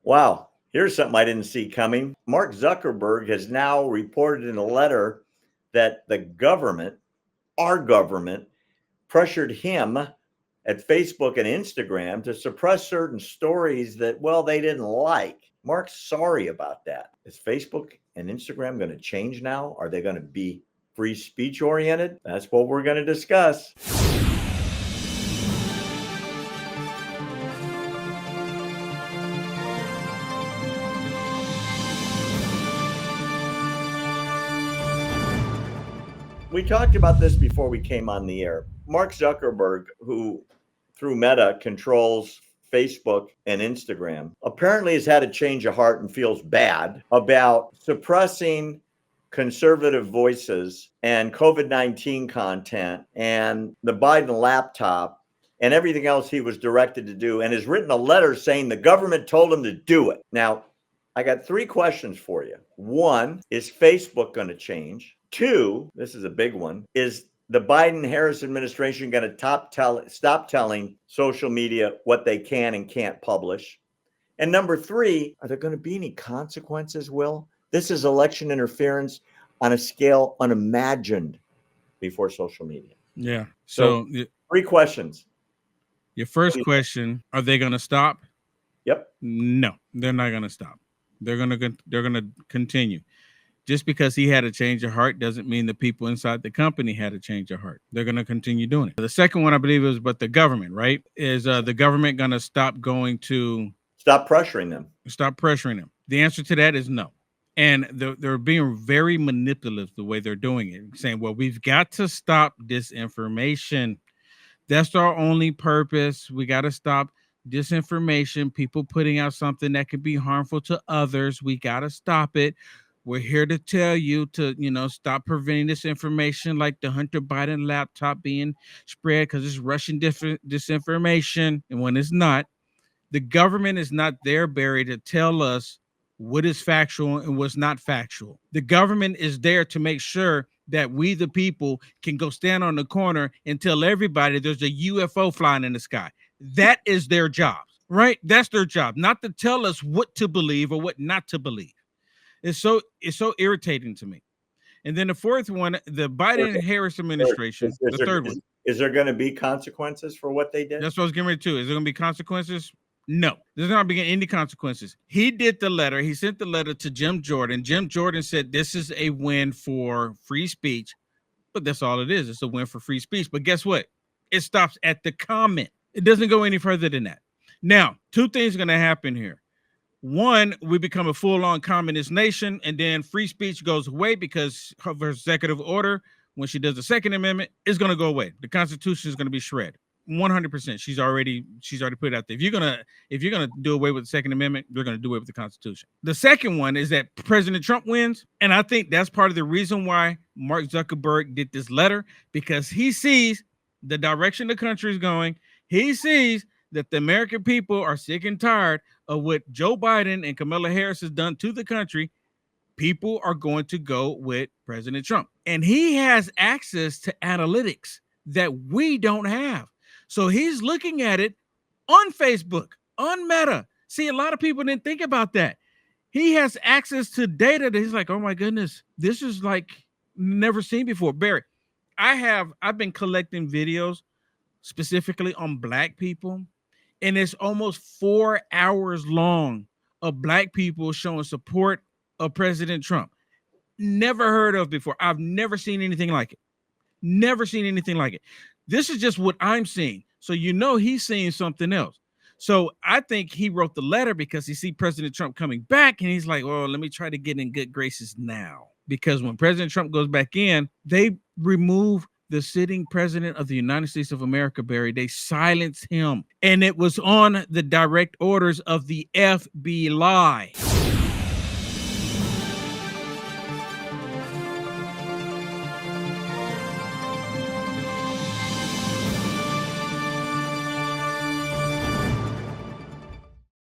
Wow. Here's something I didn't see coming. Mark Zuckerberg has now reported in a letter that the government, our government, pressured him at Facebook and Instagram to suppress certain stories that, well, they didn't like. Mark's sorry about that. Is Facebook and Instagram going to change now? Are they going to be free speech oriented? That's what we're going to discuss. We talked about this before we came on the air. Mark Zuckerberg, who through Meta controls Facebook and Instagram, apparently has had a change of heart and feels bad about suppressing conservative voices and COVID-19 content and the Biden laptop and everything else he was directed to do, and has written a letter saying the government told him to do it. Now, I got 3 questions for you. 1, is Facebook going to change? 2, this is a big one, is the Biden-Harris administration going to stop telling social media what they can and can't publish? And number 3, are there going to be any consequences, Will? This is election interference on a scale unimagined before social media. Yeah. So 3 questions. Your first question, are they going to stop? Yep. No, they're not going to stop. They're going to continue. Just because he had a change of heart doesn't mean the people inside the company had a change of heart. They're going to continue doing it. The second one, I believe, is but the government, right? Is the government going to stop pressuring them? Stop pressuring them. The answer to that is no. And they're being very manipulative the way they're doing it, saying, well, we've got to stop disinformation. That's our only purpose. We got to stop disinformation, people putting out something that could be harmful to others. We got to stop it. We're here to tell you to, stop preventing this information, like the Hunter Biden laptop being spread because it's Russian disinformation. And when it's not, the government is not there, Barry, to tell us what is factual and what's not factual. The government is there to make sure that we, the people, can go stand on the corner and tell everybody there's a UFO flying in the sky. That is their job, right? That's their job, not to tell us what to believe or what not to believe. It's so irritating to me. And then the fourth one, the Biden-Harris administration, the third one. Is there going to be consequences for what they did? That's what I was getting ready to. Is there going to be consequences? No, there's not going to be any consequences. He did the letter. He sent the letter to Jim Jordan. Jim Jordan said this is a win for free speech, but that's all it is. It's a win for free speech. But guess what? It stops at the comment. It doesn't go any further than that. Now, 2 things are going to happen here. 1, we become a full-on communist nation, and then free speech goes away because of her executive order, when she does the Second Amendment, is going to go away. The Constitution is going to be shredded. 100%. She's already put it out there. If you're gonna do away with the Second Amendment, you're gonna do away with the Constitution. The second one is that President Trump wins, and I think that's part of the reason why Mark Zuckerberg did this letter, because he sees the direction the country is going. He sees that the American people are sick and tired of what Joe Biden and Kamala Harris has done to the country. People are going to go with President Trump, and he has access to analytics that we don't have. So he's looking at it on Facebook, on Meta. See, a lot of people didn't think about that. He has access to data that he's like, oh my goodness, this is like never seen before. Barry, I've been collecting videos specifically on Black people, and it's almost 4 hours long of Black people showing support of President Trump. Never heard of before. I've never seen anything like it. Never seen anything like it. This is just what I'm seeing. So he's seeing something else. So I think he wrote the letter because he see President Trump coming back, and he's like, well, let me try to get in good graces now. Because when President Trump goes back in, they remove the sitting president of the United States of America, Barry. They silence him. And it was on the direct orders of the FBI.